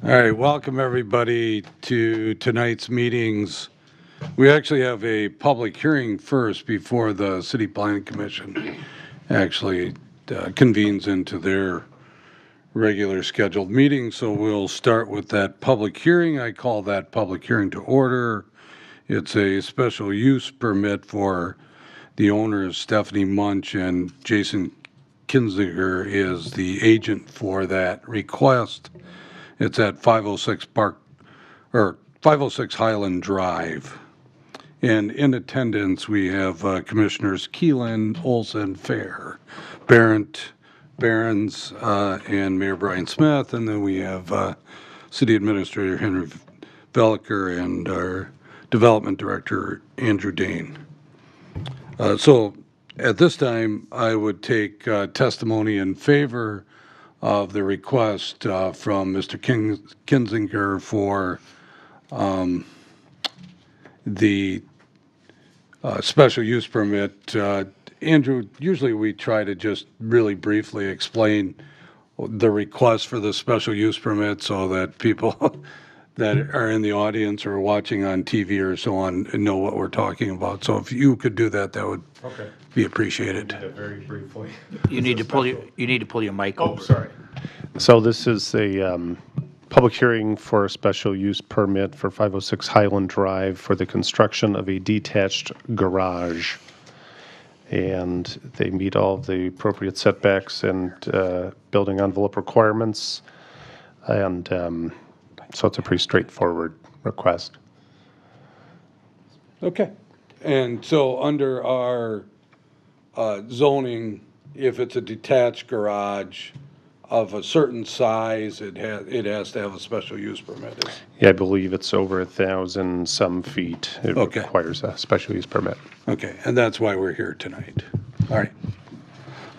All right, welcome everybody to tonight's meetings. We actually have a public hearing first before the City Planning Commission actually convenes into their regular scheduled meeting. So we'll start with that public hearing. I call that public hearing to order. It's a special use permit for the owners, Stephanie Munch, and Jason Kinziger is the agent for that request. It's at 506 Highland Drive. And in attendance, we have Commissioners Keelan, Olson, Fair, Behrens, and Mayor Brian Smith. And then we have City Administrator Henry Veliker and our Development Director, Andrew Dane. So at this time, I would take testimony in favor of the request from Mr. Kinzinger for the special use permit. Andrew, usually we try to just really briefly explain the request for the special use permit so that people that are in the audience or watching on TV or so on know what we're talking about. So if you could do that, that would be appreciated. Very briefly. You need to pull your mic Oh, over. sorry. So this is a public hearing for a special use permit for 506 Highland Drive for the construction of a detached garage. And they meet all of the appropriate setbacks and building envelope requirements. And so it's a pretty straightforward request. Okay. And so under our zoning, if it's a detached garage of a certain size, it has to have a special use permit. Yeah, I believe it's over 1,000 some feet. It Okay. requires a special use permit. Okay, and that's why we're here tonight. All right.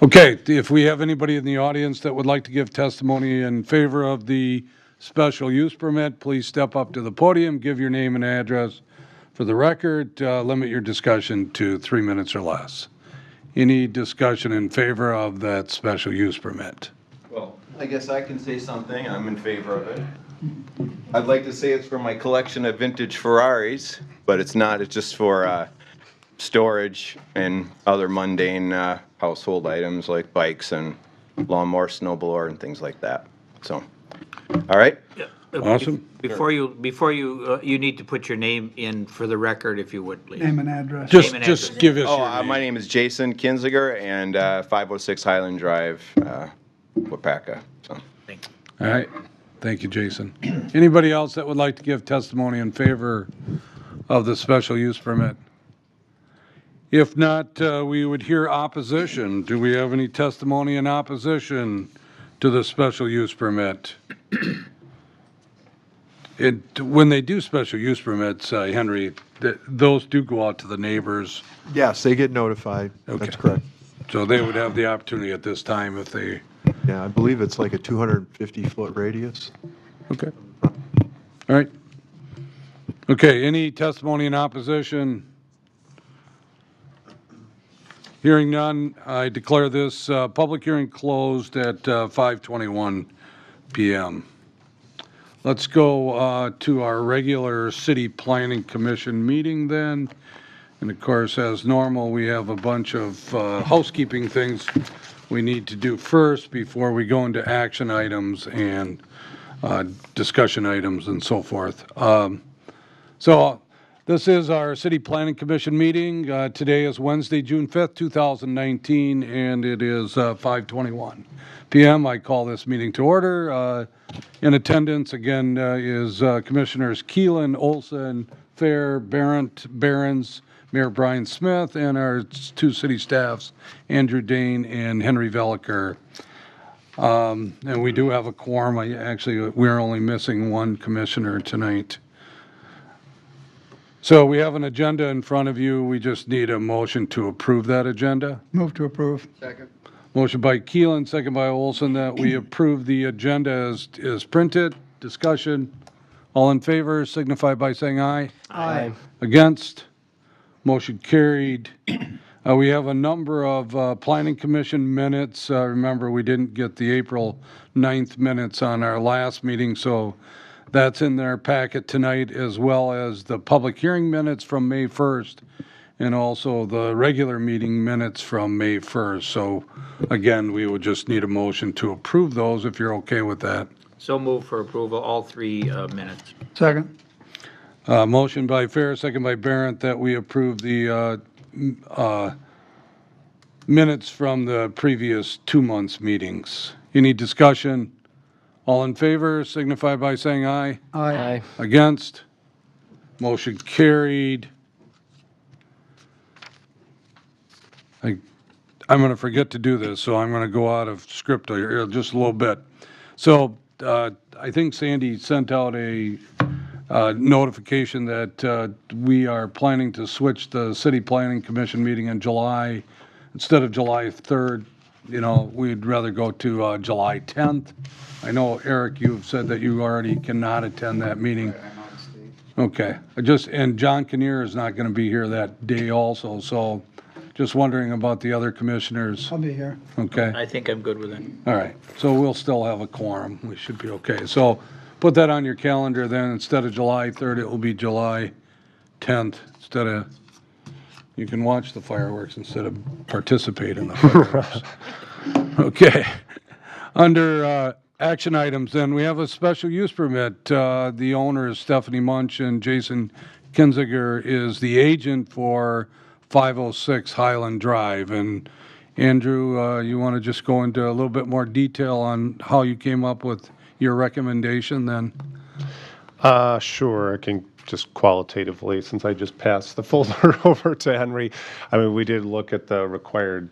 Okay, if we have anybody in the audience that would like to give testimony in favor of the special use permit, please step up to the podium, give your name and address for the record. Limit your discussion to 3 minutes or less. Any discussion in favor of that special use permit? Well, I guess I can say something. I'm in favor of it. I'd like to say it's for my collection of vintage Ferraris, but it's not. It's just for storage and other mundane household items like bikes and lawnmower, snowblower, and things like that. So, all right. Awesome. Before you need to put your name in for the record, if you would, please. Name and address. Just and address. give us Oh, your name. my name is Jason Kinziger, and 506 Highland Drive, Waupaca. So. Thank you. All right. Thank you, Jason. Anybody else that would like to give testimony in favor of the special use permit? If not, we would hear opposition. Do we have any testimony in opposition to the special use permit? When they do special use permits, Henry, those do go out to the neighbors. Yes, they get notified. Okay. That's correct. So they would have the opportunity at this time if they, Yeah, I believe it's like a 250-foot radius. okay. All right. Okay, any testimony in opposition? Hearing none, I declare this public hearing closed at 5:21 p.m. Let's go to our regular City Planning Commission meeting then. And of course, as normal, we have a bunch of housekeeping things we need to do first before we go into action items and discussion items and so forth. So this is our City Planning Commission meeting. Today is Wednesday, June 5th, 2019, and it is 5:21 p.m. I call this meeting to order. In attendance, again, is Commissioners Keelan, Olson, Fair, Behrens, Mayor Brian Smith, and our two city staffs, Andrew Dane and Henry Veliker. And we do have a quorum. We're only missing one commissioner tonight. So we have an agenda in front of you. We just need a motion to approve that agenda. Move to approve. Motion by Keelan, second by Olson, that we approve the agenda as printed. Discussion. All in favor signify by saying aye. Aye. Against? Motion carried. We have a number of Planning Commission minutes. Remember, we didn't get the April 9th minutes on our last meeting, so that's in their packet tonight, as well as the public hearing minutes from May 1st, and also the regular meeting minutes from May 1st. So again, we would just need a motion to approve those, if you're okay with that. So move for approval, all three minutes. Second. Motion by Fair, second by Barrett, that we approve the minutes from the previous 2 months' meetings. Any discussion? All in favor signify by saying aye. Aye. Against? Motion carried. I'm going to forget to do this, so I'm going to go out of script here just a little bit. So I think Sandy sent out a notification that we are planning to switch the City Planning Commission meeting in July. Instead of July 3rd, you know, we'd rather go to July 10th. I know, Eric, you've said that you already cannot attend that meeting. Okay, and John Kinnear is not going to be here that day also, so just wondering about the other commissioners. I'll be here. Okay, I think I'm good with it. all right, so we'll still have a quorum, we should be okay. So put that on your calendar then, instead of July 3rd, it will be July 10th, you can watch the fireworks instead of participate in the fireworks. Okay, under action items, then, we have a special use permit. The owner is Stephanie Munch, and Jason Kinziger is the agent for 506 Highland Drive. And Andrew, you want to just go into a little bit more detail on how you came up with your recommendation then? Sure, I can just qualitatively, since I just passed the folder over to Henry. I mean, we did look at the required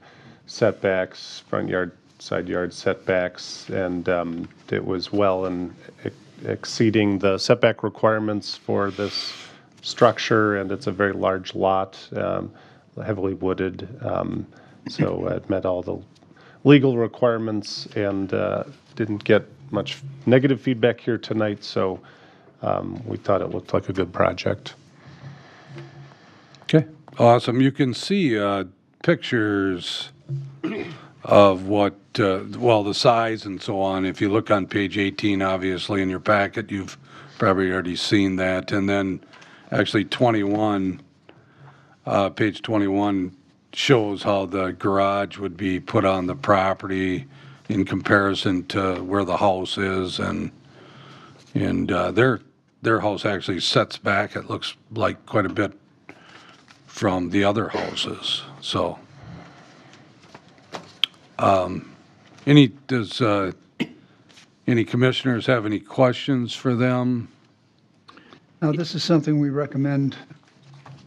setbacks, front yard, side yard setbacks, and it was well and exceeding the setback requirements for this structure, and it's a very large lot, heavily wooded, so it met all the legal requirements, and didn't get much negative feedback here tonight, so we thought it looked like a good project. Okay, awesome. You can see pictures of what, well, the size and so on. If you look on page 18, obviously, in your packet, you've probably already seen that. And then actually 21, page 21 shows how the garage would be put on the property in comparison to where the house is. And their house actually sets back, it looks like, quite a bit from the other houses. So does any commissioners have any questions for them? Now, this is something we recommend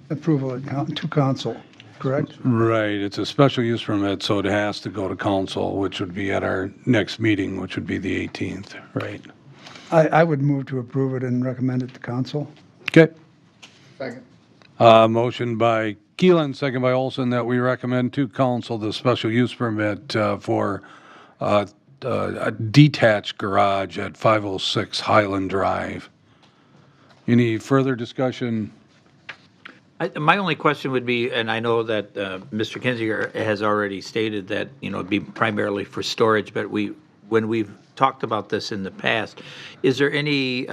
approval to council, correct? Right, it's a special use permit, so it has to go to council, which would be at our next meeting, which would be the 18th, right? I would move to approve it and recommend it to council. Okay. Second. Motion by Keelan, second by Olson, that we recommend to council the special use permit for a detached garage at 506 Highland Drive. Any further discussion? My only question would be, and I know that Mr. Kinziger has already stated that, you know, it'd be primarily for storage, but when we've talked about this in the past, is there any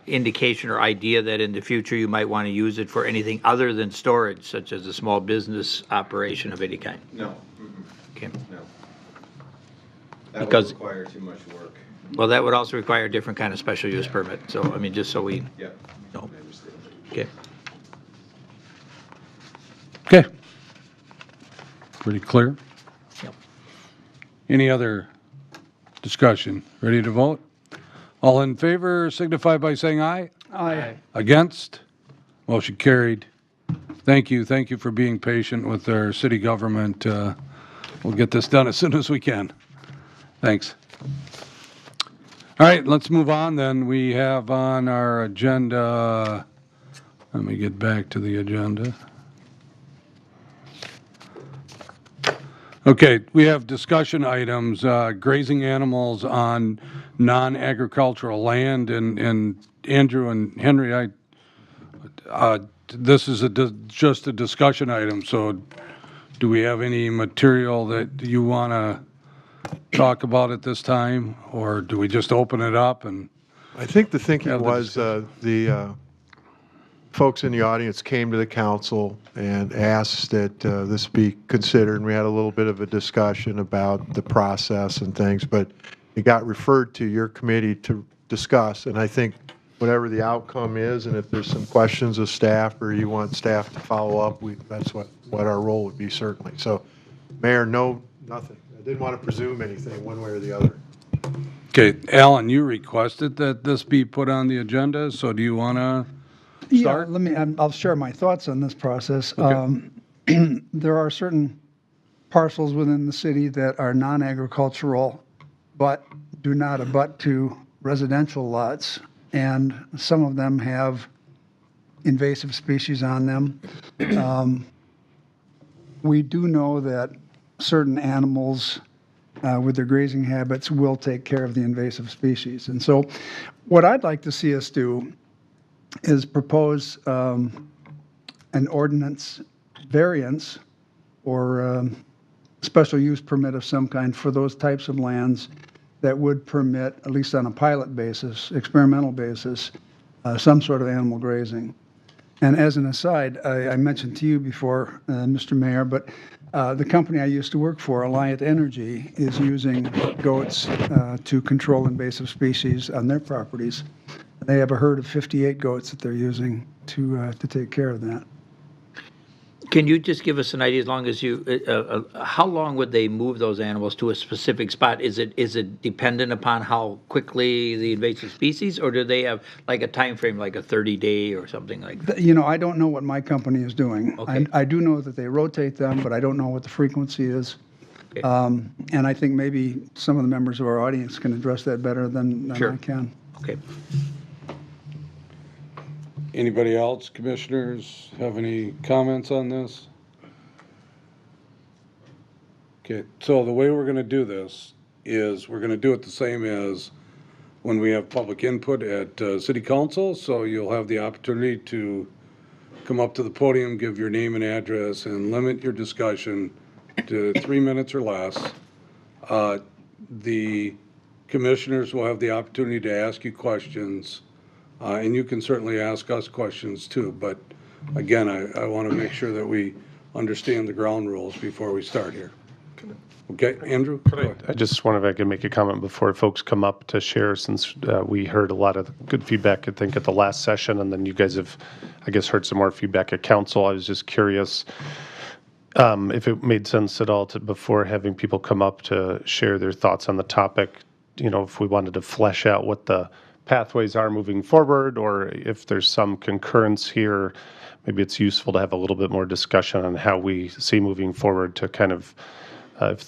indication or idea that in the future you might want to use it for anything other than storage, such as a small business operation of any kind? No. Okay. No. That would Because- require too much work. Well, that would also require a different kind of special use permit. So, I mean, just so we Yeah. know. I understand. Okay. Okay. Pretty clear. Yep. Any other discussion? Ready to vote? All in favor signify by saying aye. Aye. Against? Motion carried. Thank you for being patient with our city government. We'll get this done as soon as we can. Thanks. All right, let's move on then. We have on our agenda, let me get back to the agenda. Okay, we have discussion items, grazing animals on non-agricultural land, and Andrew and Henry, I This is just a discussion item, so do we have any material that you want to talk about at this time? Or do we just open it up and, I think the thinking Have the was the folks in the audience came to the council and asked that this be considered, and we had a little bit of a discussion about the process and things, but it got referred to your committee to discuss, and I think whatever the outcome is, and if there's some questions of staff or you want staff to follow up, that's what our role would be, certainly. So, Mayor, no, nothing. I didn't want to presume anything one way or the other. okay, Alan, you requested that this be put on the agenda, so do you want to Yeah, start? I'll share my thoughts on this process. Okay. There are certain parcels within the city that are non-agricultural, but do not abut to residential lots, and some of them have invasive species on them. We do know that certain animals with their grazing habits will take care of the invasive species. And so what I'd like to see us do is propose an ordinance variance or special use permit of some kind for those types of lands that would permit, at least on a pilot basis, experimental basis, some sort of animal grazing. And as an aside, I mentioned to you before, Mr. Mayor, but the company I used to work for, Alliant Energy, is using goats to control invasive species on their properties. They have a herd of 58 goats that they're using to take care of that. Can you just give us an idea, as long as you, how long would they move those animals to a specific spot? Is it dependent upon how quickly the invasive species, or do they have like a time frame, like a 30-day or something like that? You know, I don't know what my company is doing. Okay. I do know that they rotate them, but I don't know what the frequency is. Okay. And I think maybe some of the members of our audience can address that better than Sure. I can. Okay. Anybody else, commissioners, have any comments on this? Okay, so the way we're going to do this is we're going to do it the same as when we have public input at city council. So you'll have the opportunity to come up to the podium, give your name and address, and limit your discussion to 3 minutes or less. The commissioners will have the opportunity to ask you questions. And you can certainly ask us questions too, but again, I want to make sure that we understand the ground rules before we start here. Okay, Andrew? Go ahead. I just wonder if I could make a comment before folks come up to share, since we heard a lot of good feedback, I think, at the last session, and then you guys have, I guess, heard some more feedback at council. I was just curious if it made sense at all to, before having people come up to share their thoughts on the topic, you know, if we wanted to flesh out what the pathways are moving forward, or if there's some concurrence here, maybe it's useful to have a little bit more discussion on how we see moving forward to kind of, if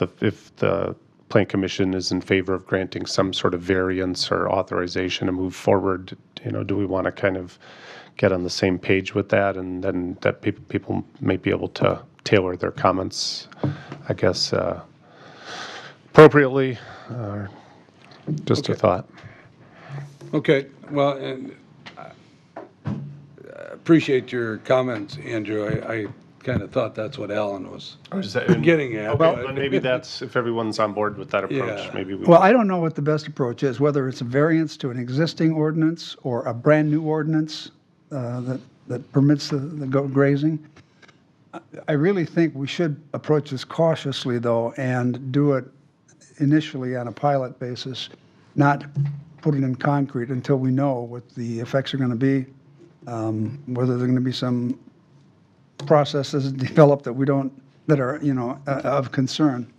the Plan Commission is in favor of granting some sort of variance or authorization to move forward, you know, do we want to kind of get on the same page with that, and then that people may be able to tailor their comments, I guess, appropriately, just a thought. Okay, well, and I appreciate your comments, Andrew. I kind of thought that's what Alan was getting at. Well, but- maybe that's, if everyone's on board with that approach, Yeah. maybe we. Well, I don't know what the best approach is, whether it's a variance to an existing ordinance or a brand-new ordinance that permits the goat grazing. I really think we should approach this cautiously, though, and do it initially on a pilot basis, not put it in concrete until we know what the effects are going to be, whether there are going to be some processes developed that we don't, that are, you know, of concern.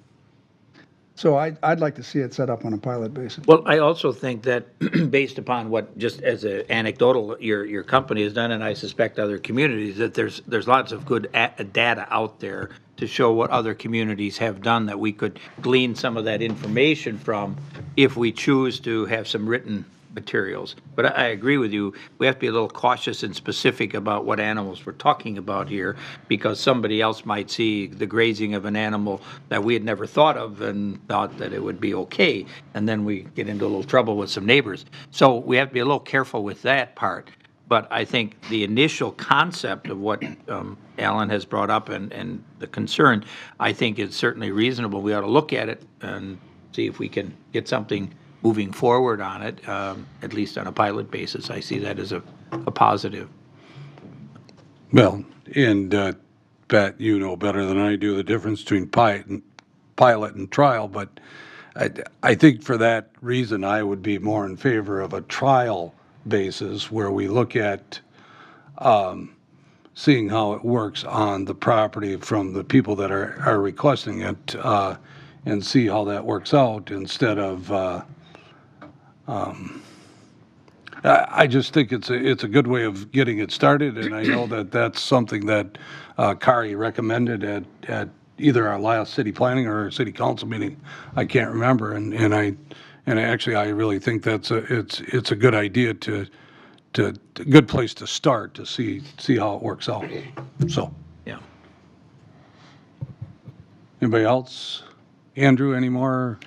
So I'd like to see it set up on a pilot basis. Well, I also think that based upon what, just as an anecdotal, your company has done, and I suspect other communities, that there's lots of good data out there to show what other communities have done, that we could glean some of that information from if we choose to have some written materials. But I agree with you. We have to be a little cautious and specific about what animals we're talking about here, because somebody else might see the grazing of an animal that we had never thought of and thought that it would be okay, and then we get into a little trouble with some neighbors. So we have to be a little careful with that part. But I think the initial concept of what Alan has brought up and the concern, I think is certainly reasonable. We ought to look at it and see if we can get something moving forward on it, at least on a pilot basis. I see that as a positive. Well, and Pat, you know better than I do the difference between pilot and trial, but I think for that reason, I would be more in favor of a trial basis where we look at seeing how it works on the property from the people that are requesting it, and see how that works out instead of, I just think it's a good way of getting it started, and I know that that's something that Kari recommended at either our last city planning or our city council meeting. I can't remember, and actually I really think it's a good idea to a good place to start to see how it works out. So, Yeah. anybody else? Andrew, any more?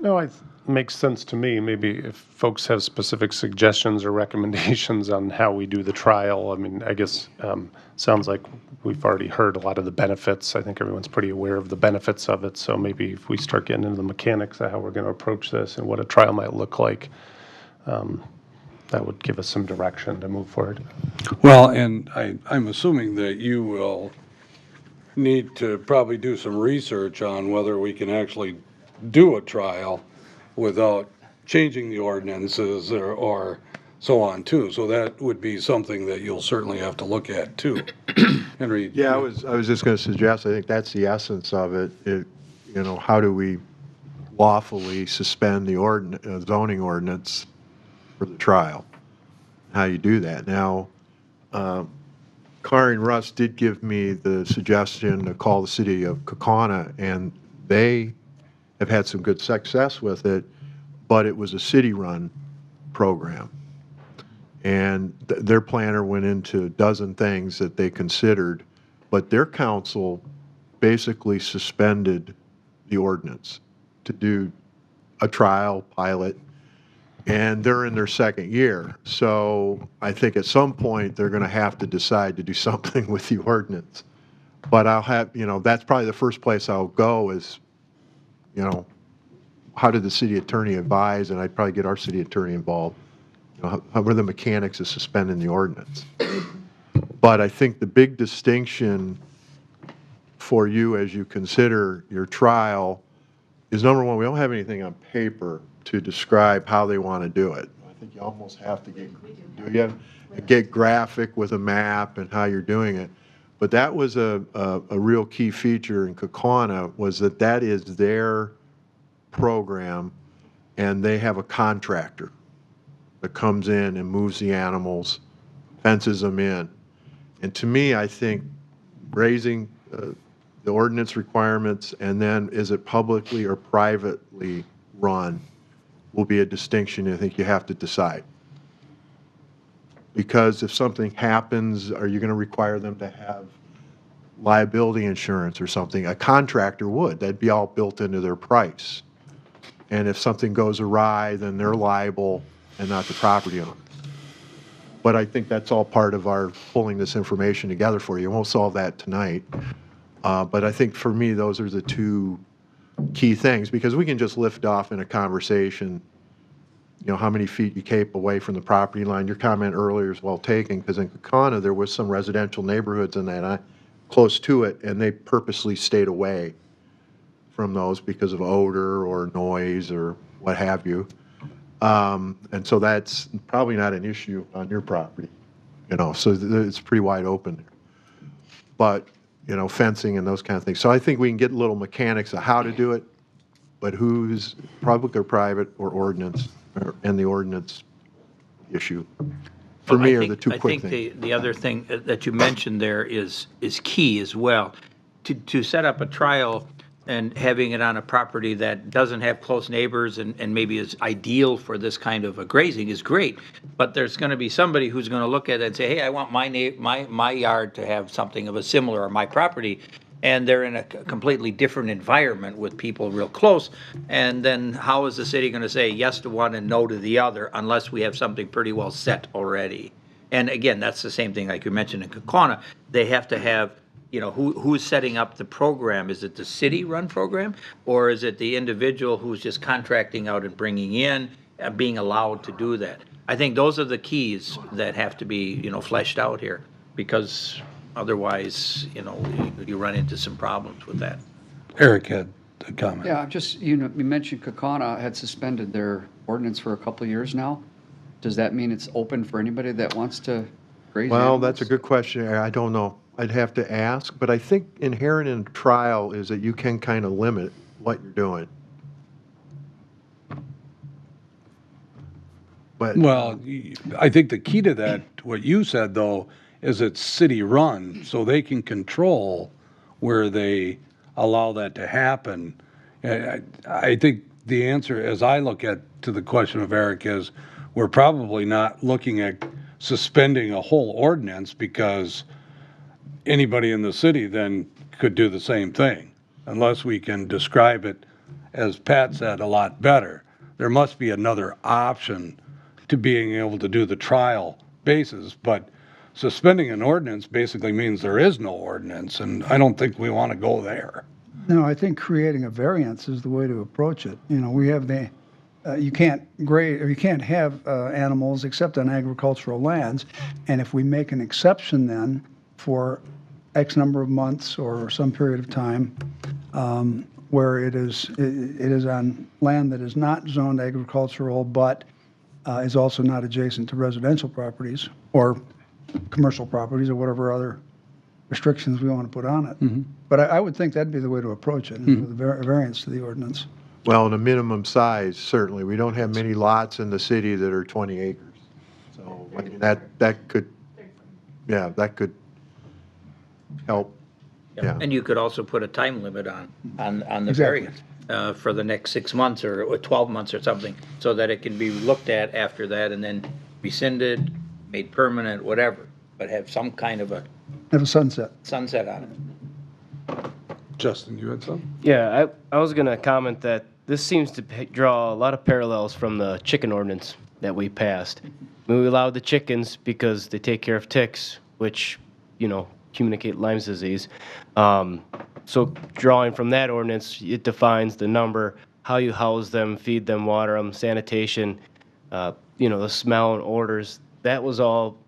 No, makes sense to me. Maybe if folks have specific suggestions or recommendations on how we do the trial, I mean, I guess, sounds like we've already heard a lot of the benefits. I think everyone's pretty aware of the benefits of it. So maybe if we start getting into the mechanics of how we're going to approach this and what a trial might look like, that would give us some direction to move forward. Well, and I'm assuming that you will need to probably do some research on whether we can actually do a trial without changing the ordinances or so on too. So that would be something that you'll certainly have to look at too. Henry? Yeah, I was just going to suggest, I think that's the essence of it. How do we lawfully suspend the zoning ordinance for the trial? How you do that. Now, Kari and Russ did give me the suggestion to call the city of Kaukauna, and they have had some good success with it, but it was a city-run program. And their planner went into a dozen things that they considered, but their council basically suspended the ordinance to do a trial pilot, and they're in their second year. So I think at some point they're going to have to decide to do something with the ordinance. But that's probably the first place I'll go is, how did the city attorney advise? And I'd probably get our city attorney involved. How were the mechanics of suspending the ordinance? But I think the big distinction for you as you consider your trial is, number one, we don't have anything on paper to describe how they want to do it. I think you almost have to get graphic with a map and how you're doing it. But that was a real key feature in Kaukauna, was that is their program, and they have a contractor that comes in and moves the animals, fences them in. And to me, I think raising the ordinance requirements, and then is it publicly or privately run, will be a distinction I think you have to decide. Because if something happens, are you going to require them to have liability insurance or something? A contractor would. That'd be all built into their price. And if something goes awry, then they're liable and not the property owner. But I think that's all part of our pulling this information together for you. We'll solve that tonight. But I think for me, those are the two key things, because we can just lift off in a conversation, how many feet you keep away from the property line. Your comment earlier is well taken, because in Kaukauna, there was some residential neighborhoods in that close to it, and they purposely stayed away from those because of odor or noise or what have you. And so that's probably not an issue on your property, so it's pretty wide open there. But, fencing and those kind of things. So I think we can get little mechanics of how to do it, but who's public or private or ordinance, and the ordinance issue, for me, are the two quick things. I think the other thing that you mentioned there is key as well. To set up a trial and having it on a property that doesn't have close neighbors and maybe is ideal for this kind of a grazing is great, but there's going to be somebody who's going to look at it and say, hey, I want my yard to have something of a similar, or my property, and they're in a completely different environment with people real close, and then how is the city going to say yes to one and no to the other unless we have something pretty well set already? And again, that's the same thing like you mentioned in Kaukauna. They have to have, who's setting up the program? Is it the city-run program? Or is it the individual who's just contracting out and bringing in, being allowed to do that? I think those are the keys that have to be, fleshed out here, because otherwise, you run into some problems with that. Eric had a comment. Yeah, just, you mentioned Kaukauna had suspended their ordinance for a couple of years now. Does that mean it's open for anybody that wants to graze Well, animals? that's a good question. I don't know. I'd have to ask, but I think inherent in trial is that you can kind of limit what you're doing. But Well, I think the key to that, what you said though, is it's city-run, so they can control where they allow that to happen. I think the answer, as I look at to the question of Eric, is we're probably not looking at suspending a whole ordinance because anybody in the city then could do the same thing, unless we can describe it, as Pat said, a lot better. There must be another option to being able to do the trial basis, but suspending an ordinance basically means there is no ordinance, and I don't think we want to go there. No, I think creating a variance is the way to approach it. We have you can't graze, or you can't have animals except on agricultural lands, and if we make an exception then for X number of months or some period of time, where it is on land that is not zoned agricultural, but is also not adjacent to residential properties or commercial properties or whatever other restrictions we want to put on it. But I would think that'd be the way to approach it, with a variance to the ordinance. well, in a minimum size, certainly. We don't have many lots in the city that are 20 acres. So I mean, that could, yeah, that could help. Yeah. And you could also put a time limit on the Exactly. variance for the next 6 months or 12 months or something, so that it can be looked at after that and then rescinded, made permanent, whatever, but have some kind of a Have a sunset. sunset on it. Justin, you had something? Yeah, I was going to comment that this seems to draw a lot of parallels from the chicken ordinance that we passed. I mean, we allowed the chickens because they take care of ticks, which, communicate Lyme's disease. So drawing from that ordinance, it defines the number, how you house them, feed them, water them, sanitation, the smell and odors. That was all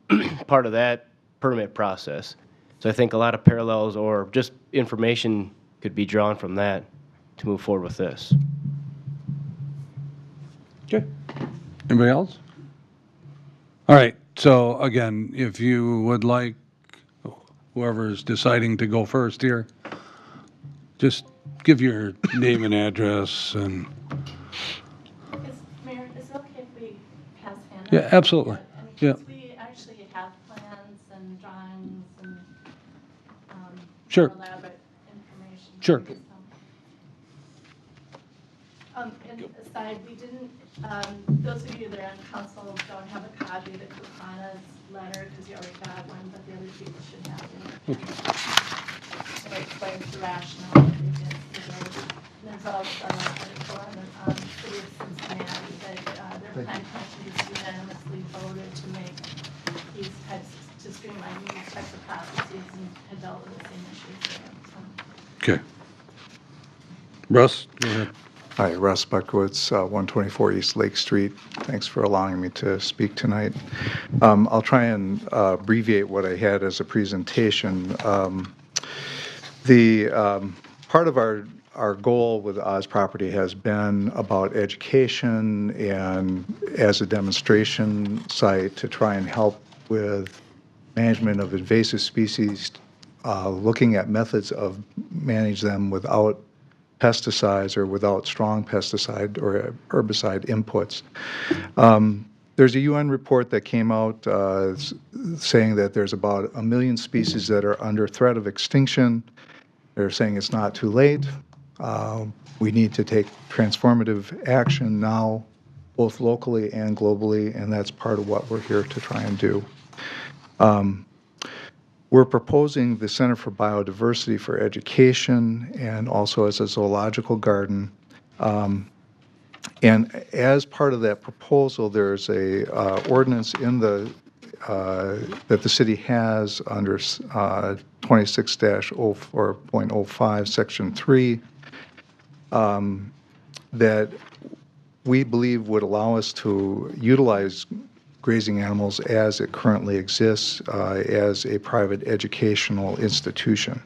part of that permit process. So I think a lot of parallels or just information could be drawn from that to move forward with this. Okay. Anybody else? All right, so again, if you would like, whoever's deciding to go first here, just give your name and address and, Mayor, is it okay if we pass handout? yeah, absolutely. Yeah. Because we actually have plans and drawings and Sure. elaborate information. Sure. And aside, we didn't, those of you that are on council don't have a copy of the Kaukauna letter because you already got one, but the other people should have it. It explains the rationale that they did today. And there's also an article on the city of Cincinnati that their plan commission unanimously voted to make these types, to streamline these types of processes and had dealt with the same issues there. So. Okay. Russ, go ahead. Hi, Russ Buckowitz, 124 East Lake Street. Thanks for allowing me to speak tonight. I'll try and abbreviate what I had as a presentation. Part of our goal with Oz Property has been about education and as a demonstration site to try and help with management of invasive species, looking at methods of manage them without pesticides or without strong pesticide or herbicide inputs. There's a UN report that came out saying that there's about 1 million species that are under threat of extinction. They're saying it's not too late. We need to take transformative action now, both locally and globally, and that's part of what we're here to try and do. We're proposing the Center for Biodiversity for Education and also as a zoological garden. And as part of that proposal, there's a ordinance in the that the city has under 26-04.05, Section 3, that we believe would allow us to utilize grazing animals as it currently exists as a private educational institution.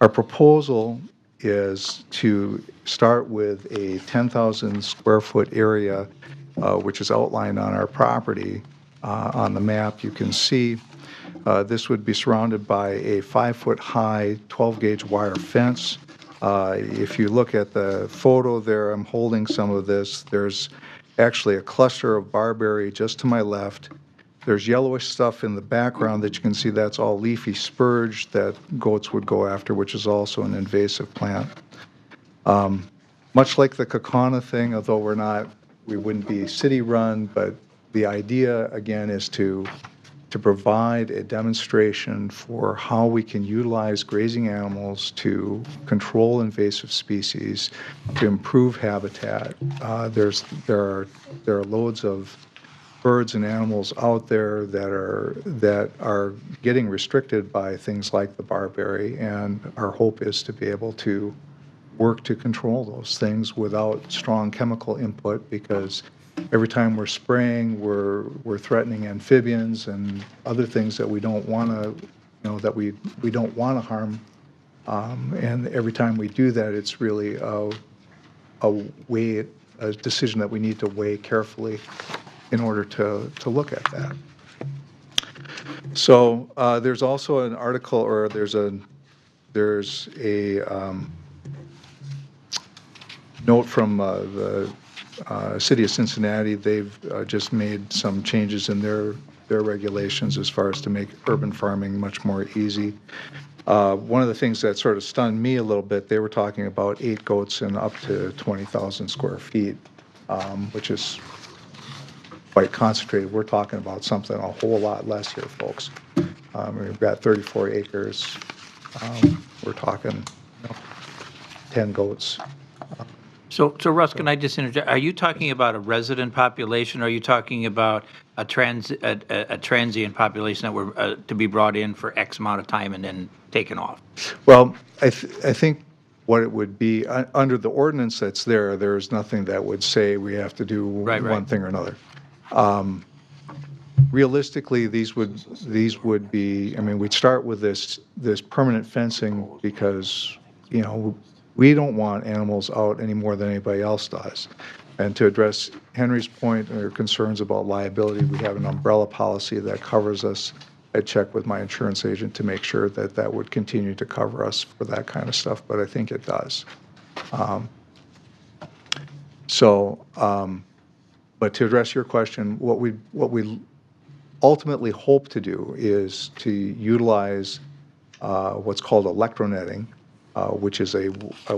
Our proposal is to start with a 10,000 square foot area, which is outlined on our property. On the map, you can see this would be surrounded by a 5-foot high 12-gauge wire fence. If you look at the photo there, I'm holding some of this. There's actually a cluster of barberry just to my left. There's yellowish stuff in the background that you can see. That's all leafy spurge that goats would go after, which is also an invasive plant. Much like the Kaukauna thing, although we wouldn't be city-run, but the idea, again, is to provide a demonstration for how we can utilize grazing animals to control invasive species, to improve habitat. There are loads of birds and animals out there that are getting restricted by things like the barberry, and our hope is to be able to work to control those things without strong chemical input, because every time we're spraying, we're threatening amphibians and other things that we don't want to, that we don't want to harm. And every time we do that, it's really a decision that we need to weigh carefully in order to look at that. So there's also an article, or there's a note from the City of Cincinnati. They've just made some changes in their regulations as far as to make urban farming much more easy. One of the things that sort of stunned me a little bit, they were talking about 8 goats and up to 20,000 square feet, which is quite concentrated. We're talking about something a whole lot less here, folks. We've got 34 acres. We're talking 10 goats. So Russ, can I just interject? Are you talking about a resident population, or are you talking about a transient population that were to be brought in for X amount of time and then taken off? Well, I think what it would be, under the ordinance that's there's nothing that would say we have to do one thing or another. Realistically, these would be, I mean, we'd start with this permanent fencing because, we don't want animals out any more than anybody else does. And to address Henry's point or concerns about liability, we have an umbrella policy that covers us. I checked with my insurance agent to make sure that that would continue to cover us for that kind of stuff, but I think it does. But to address your question, what we ultimately hope to do is to utilize what's called electronetting, which is a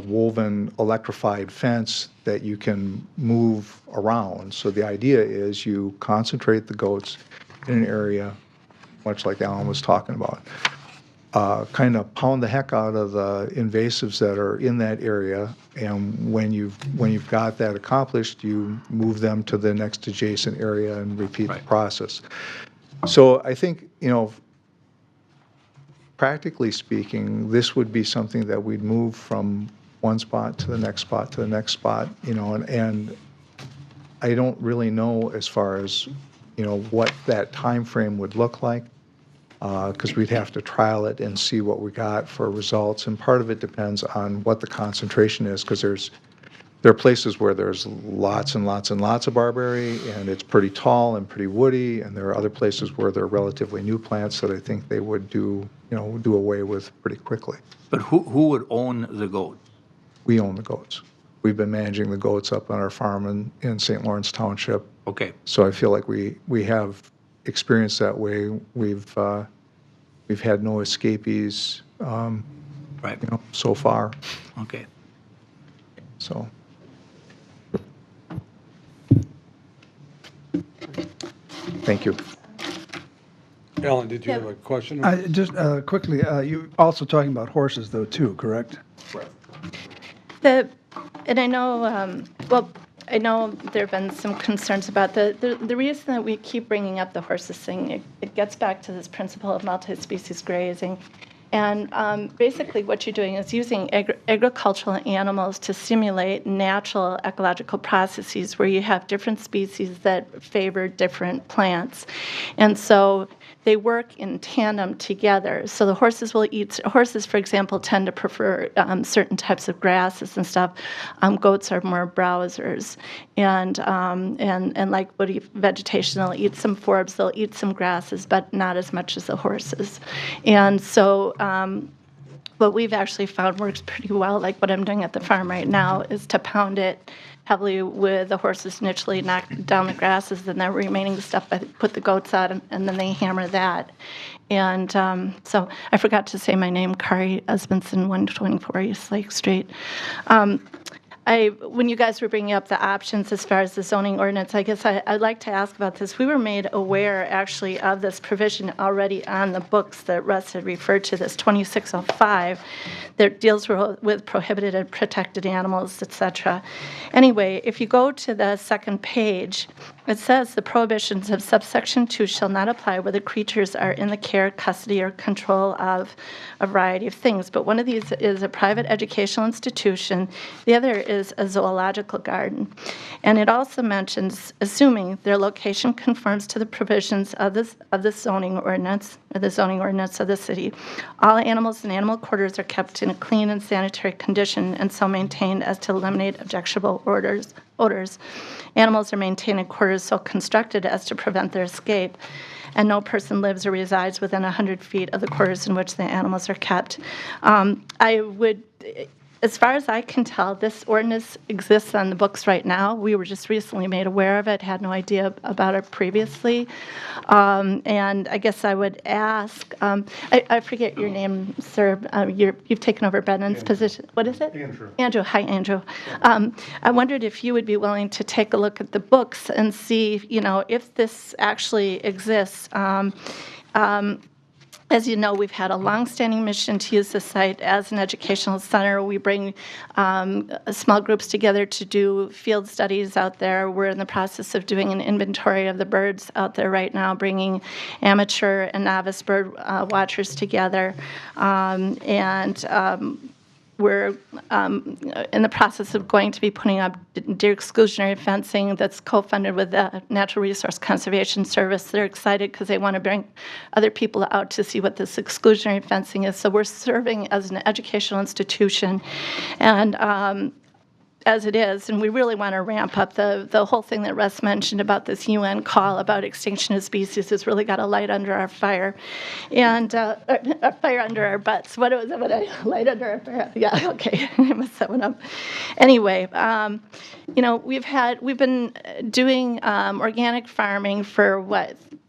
woven electrified fence that you can move around. So the idea is you concentrate the goats in an area, much like Alan was talking about, kind of pound the heck out of the invasives that are in that area, and when you've got that accomplished, you move them to the next adjacent area and repeat the process. So I think, practically speaking, this would be something that we'd move from one spot to the next spot to the next spot, and I don't really know as far as, what that time frame would look like, because we'd have to trial it and see what we got for results, and part of it depends on what the concentration is, because there are places where there's lots and lots and lots of barberry, and it's pretty tall and pretty woody, and there are other places where there are relatively new plants that I think they would do away with pretty quickly. But who would own the goat? We own the goats. We've been managing the goats up on our farm in St. Lawrence Township. Okay. So I feel like we have experience that way. We've had no escapees, so far. Okay. So. Thank you. Alan, did you have a question? Just quickly, you also talking about horses, though, too, correct? And I know, I know there have been some concerns about the reason that we keep bringing up the horses thing. It gets back to this principle of multi-species grazing. And basically what you're doing is using agricultural animals to simulate natural ecological processes where you have different species that favor different plants. And so they work in tandem together. So the horses will eat, horses, for example, tend to prefer certain types of grasses and stuff. Goats are more browsers. And like woody vegetation, they'll eat some forbs, they'll eat some grasses, but not as much as the horses. And so what we've actually found works pretty well, like what I'm doing at the farm right now, is to pound it heavily with the horses initially, knock down the grasses, then the remaining stuff I put the goats on, and then they hammer that. And so I forgot to say my name, Kari Esbenson, 124 East Lake Street. When you guys were bringing up the options as far as the zoning ordinance, I guess I'd like to ask about this. We were made aware, actually, of this provision already on the books that Russ had referred to, this 2605, that deals with prohibited and protected animals, et cetera. Anyway, if you go to the second page, it says the prohibitions of subsection 2 shall not apply where the creatures are in the care, custody, or control of a variety of things. But one of these is a private educational institution. The other is a zoological garden. And it also mentions, assuming their location conforms to the provisions of the zoning ordinance, or the zoning ordinance of the city, all animals in animal quarters are kept in a clean and sanitary condition and so maintained as to eliminate objectionable odors. Animals are maintained in quarters so constructed as to prevent their escape, and no person lives or resides within 100 feet of the quarters in which the animals are kept. As far as I can tell, this ordinance exists on the books right now. We were just recently made aware of it, had no idea about it previously. And I guess I would ask, I forget your name, sir. You've taken over Brennan's position. What is it? Andrew. Andrew. Hi, Andrew. I wondered if you would be willing to take a look at the books and see, if this actually exists. As you know, we've had a longstanding mission to use the site as an educational center. We bring small groups together to do field studies out there. We're in the process of doing an inventory of the birds out there right now, bringing amateur and novice bird watchers together. We're in the process of going to be putting up deer exclusionary fencing that's co-funded with the Natural Resource Conservation Service. They're excited because they want to bring other people out to see what this exclusionary fencing is. So we're serving as an educational institution, and as it is, and we really want to ramp up the whole thing that Russ mentioned about this UN call about extinction of species has really got a light under our fire, and a fire under our butts. What was it? Light under our fire? Yeah, okay, I messed that one up. Anyway, we've been doing organic farming for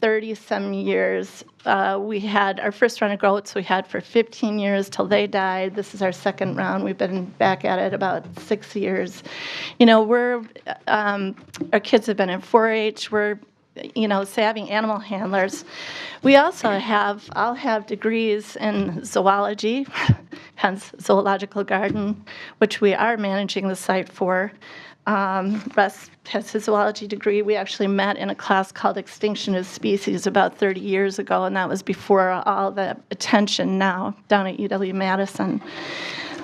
30-some years. We had our first run of goats we had for 15 years till they died. This is our second round. We've been back at it about 6 years. Our kids have been in 4-H. We're savvy animal handlers. We also all have degrees in zoology, hence zoological garden, which we are managing the site for. Russ has his zoology degree. We actually met in a class called Extinction of Species about 30 years ago, and that was before all the attention now down at UW-Madison.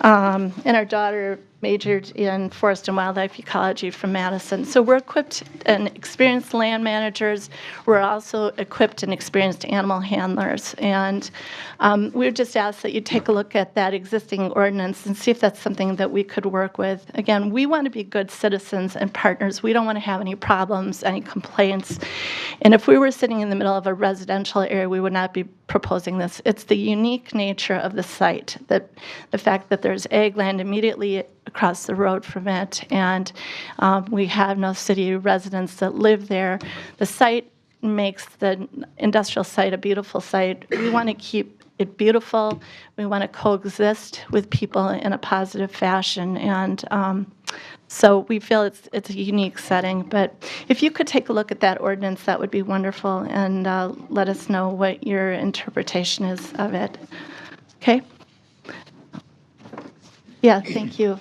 And our daughter majored in forest and wildlife ecology from Madison. So we're equipped and experienced land managers. We're also equipped and experienced animal handlers. And we would just ask that you take a look at that existing ordinance and see if that's something that we could work with. Again, we want to be good citizens and partners. We don't want to have any problems, any complaints. And if we were sitting in the middle of a residential area, we would not be proposing this. It's the unique nature of the site, that the fact that there's ag land immediately across the road from it, and we have no city residents that live there. The site makes the industrial site a beautiful site. We want to keep it beautiful. We want to coexist with people in a positive fashion, and so we feel it's a unique setting. But if you could take a look at that ordinance, that would be wonderful, and let us know what your interpretation is of it. Okay? Yeah, thank you.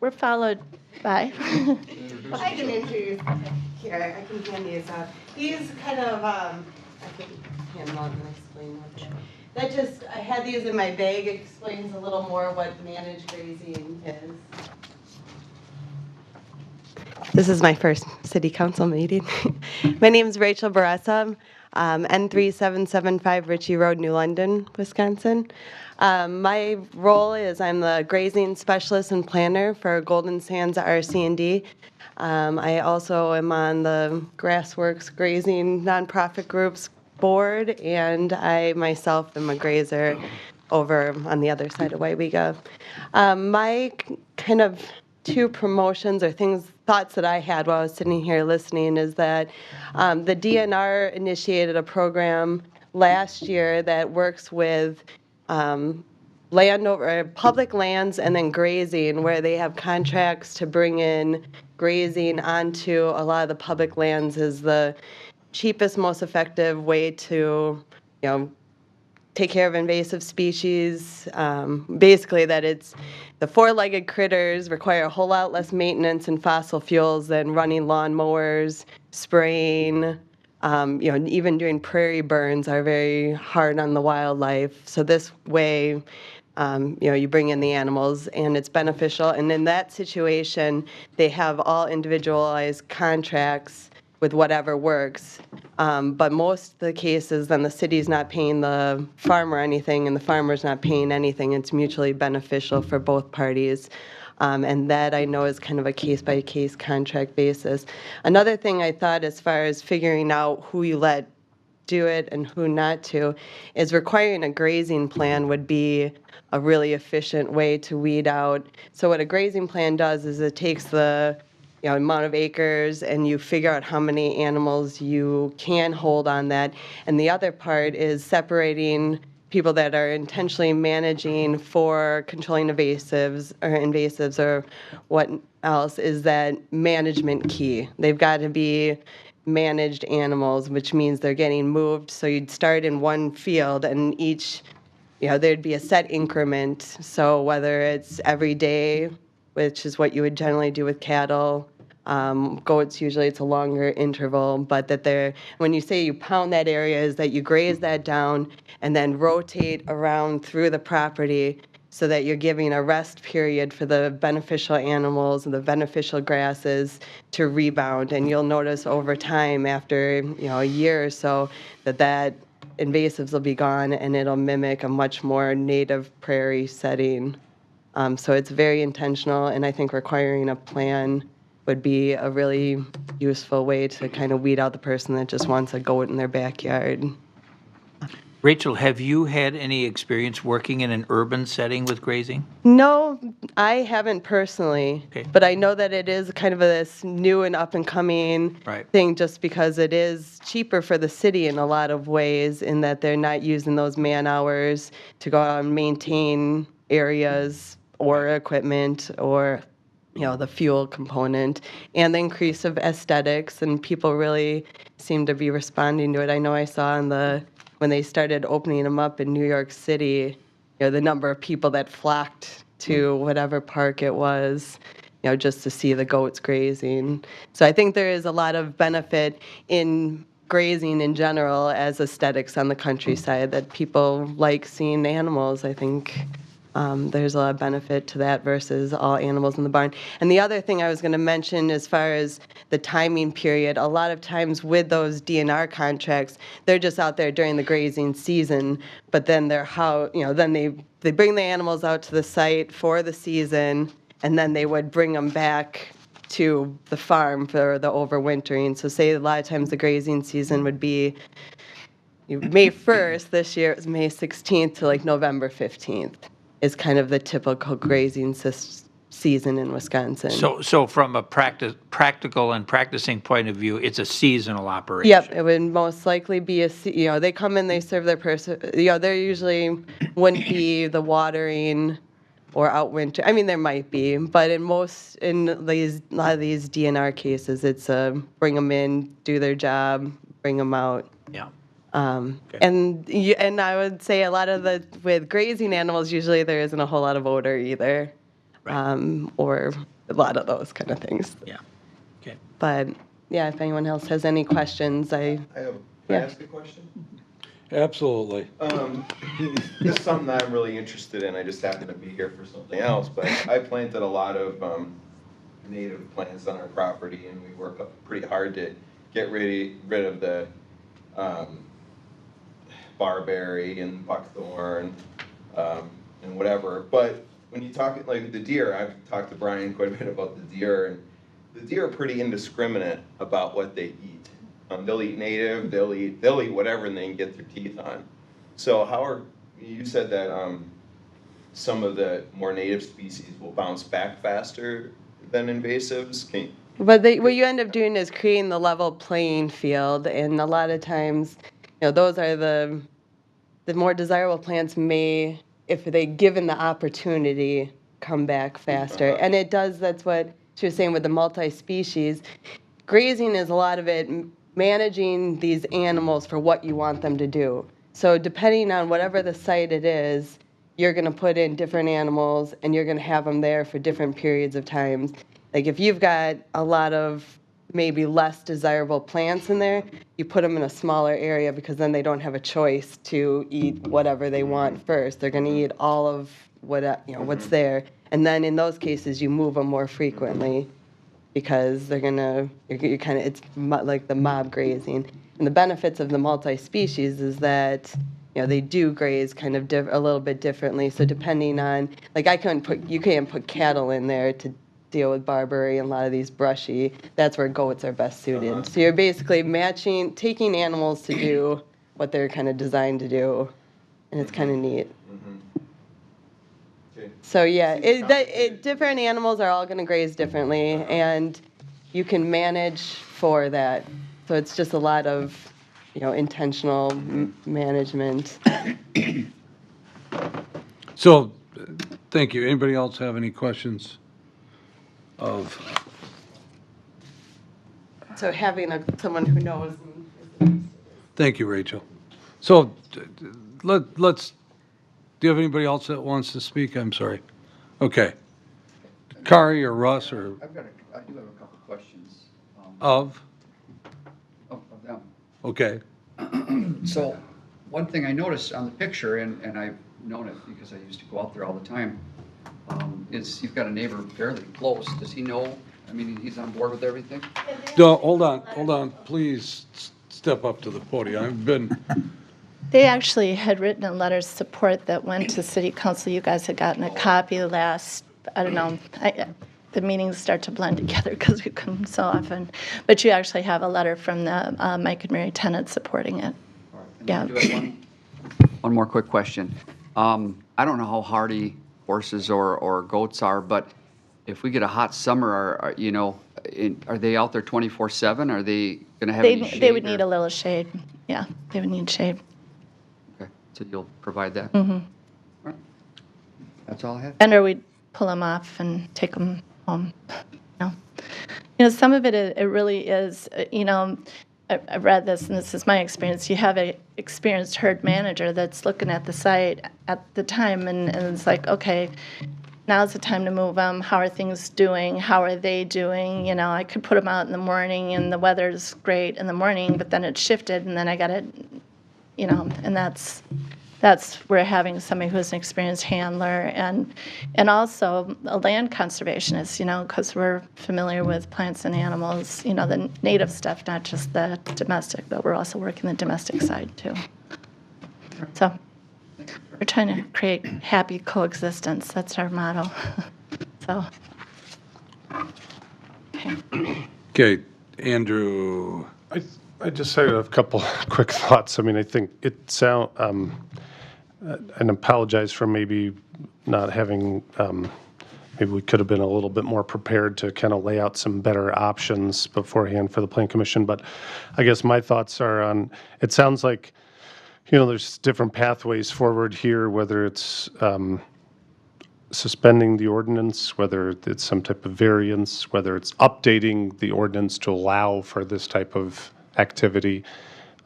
We're followed Bye. I can introduce here. I can hand these out. These kind of I can hand them out and explain what they are. That just I had these in my bag. It explains a little more what managed grazing is. This is my first city council meeting. My name is Rachel Baressa, N3775 Ritchie Road, New London, Wisconsin. My role is I'm the grazing specialist and planner for Golden Sands RC&D. I also am on the Grassworks Grazing nonprofit group's board, and I myself am a grazer over on the other side of Waupaca. My kind of two promotions or thoughts that I had while I was sitting here listening is that the DNR initiated a program last year that works with public lands and then grazing, where they have contracts to bring in grazing onto a lot of the public lands is the cheapest, most effective way to, take care of invasive species. Basically, that it's the four-legged critters require a whole lot less maintenance and fossil fuels than running lawnmowers, spraying. Even doing prairie burns are very hard on the wildlife. So this way, you bring in the animals and it's beneficial. And in that situation, they have all individualized contracts with whatever works. But most of the cases, then the city's not paying the farmer anything and the farmer's not paying anything. It's mutually beneficial for both parties. And that I know is kind of a case-by-case contract basis. Another thing I thought as far as figuring out who you let do it and who not to is requiring a grazing plan would be a really efficient way to weed out. So what a grazing plan does is it takes the amount of acres and you figure out how many animals you can hold on that. And the other part is separating people that are intentionally managing for controlling invasives or what else is that management key. They've got to be managed animals, which means they're getting moved. So you'd start in one field and each, there'd be a set increment. So whether it's every day, which is what you would generally do with cattle, goats, usually it's a longer interval, but that when you say you pound that area, is that you graze that down and then rotate around through the property so that you're giving a rest period for the beneficial animals and the beneficial grasses to rebound. And you'll notice over time, after a year or so, that invasives will be gone and it'll mimic a much more native prairie setting. So it's very intentional, and I think requiring a plan would be a really useful way to kind of weed out the person that just wants a goat in their backyard. Rachel, have you had any experience working in an urban setting with grazing? No, I haven't personally, Okay. but I know that it is kind of this new and up-and-coming thing just because it is cheaper for the city in a lot of ways in that they're not using those man-hours to go out and maintain areas or equipment or the fuel component, and the increase of aesthetics, and people really seem to be responding to it. I know I saw when they started opening them up in New York City, the number of people that flocked to whatever park it was, just to see the goats grazing. So I think there is a lot of benefit in grazing in general as aesthetics on the countryside, that people like seeing animals. I think there's a lot of benefit to that versus all animals in the barn. And the other thing I was going to mention as far as the timing period, a lot of times with those DNR contracts, they're just out there during the grazing season, but then then they bring the animals out to the site for the season, and then they would bring them back to the farm for the overwintering. So say a lot of times the grazing season would be May 1st. This year it was May 16th to like November 15th. Is kind of the typical grazing season in Wisconsin. So from a practical and practicing point of view, it's a seasonal operation. Yep, it would most likely be they come in, they serve their person. There usually wouldn't be the watering or outwinter. I mean, there might be, but in a lot of these DNR cases, it's bring them in, do their job, bring them out. Yeah. And I would say a lot of with grazing animals, usually there isn't a whole lot of odor either, or a lot of those kind of things. Yeah. Okay. But yeah, if anyone else has any questions, Can I Yeah. ask a question? Absolutely. This is something that I'm really interested in. I just happen to be here for something else, but I planted a lot of native plants on our property, and we work up pretty hard to get rid of the barberry and buckthorn and whatever. But when you talk like the deer, I've talked to Brian quite a bit about the deer, and the deer are pretty indiscriminate about what they eat. They'll eat native, they'll eat whatever, and they can get their teeth on. So you said that some of the more native species will bounce back faster than invasives? But what you end up doing is creating the level playing field, and a lot of times, those are the more desirable plants may, if they given the opportunity, come back faster. And it does. That's what she was saying with the multi-species. Grazing is a lot of it managing these animals for what you want them to do. So depending on whatever the site it is, you're going to put in different animals, and you're going to have them there for different periods of times. Like if you've got a lot of maybe less desirable plants in there, you put them in a smaller area because then they don't have a choice to eat whatever they want first. They're going to eat all of what's there. And then in those cases, you move them more frequently because you're kind of, it's like the mob grazing. And the benefits of the multi-species is that they do graze kind of a little bit differently. So depending on, like you can't put cattle in there to deal with barberry and a lot of these brushy. That's where goats are best suited. So you're basically taking animals to do what they're kind of designed to do, and it's kind of neat. Okay. So yeah, different animals are all going to graze differently, and you can manage for that. So it's just a lot of, intentional management. So, thank you. Anybody else have any questions of? So having someone who knows. Thank you, Rachel. So, let's. Do you have anybody else that wants to speak? I'm sorry. Okay. Kari or Russ or I do have a couple questions. of? Of them. Okay. So, one thing I noticed on the picture, and I've known it because I used to go out there all the time, is you've got a neighbor fairly close. Does he know? I mean, he's on board with everything? No, hold on. Please step up to the podium. I've been. They actually had written a letter of support that went to City Council. You guys had gotten a copy last, I don't know, the meetings start to blend together because we come so often. But you actually have a letter from the Mike and Mary tenants supporting it. Yeah. I do have one more quick question. I don't know how hardy horses or goats are, but if we get a hot summer, are they out there 24/7? Are they going to have any shade? They would need a little shade. Yeah, they would need shade. Okay, so you'll provide that? Mm-hmm. All right. That's all I had. And or we'd pull them off and take them home. Some of it really is, I've read this, and this is my experience. You have an experienced herd manager that's looking at the site at the time, and it's like, okay, now's the time to move them. How are things doing? How are they doing? I could put them out in the morning, and the weather's great in the morning, but then it's shifted, and then I got to, and that's where having somebody who's an experienced handler and also a land conservationist, because we're familiar with plants and animals, the native stuff, not just the domestic, but we're also working the domestic side too. So we're trying to create happy coexistence. That's our motto. So. Okay, Andrew. I just had a couple quick thoughts. I mean, I think and apologize for maybe not having, maybe we could have been a little bit more prepared to kind of lay out some better options beforehand for the Plan Commission. But I guess my thoughts are on, it sounds like, there's different pathways forward here, whether it's suspending the ordinance, whether it's some type of variance, whether it's updating the ordinance to allow for this type of activity,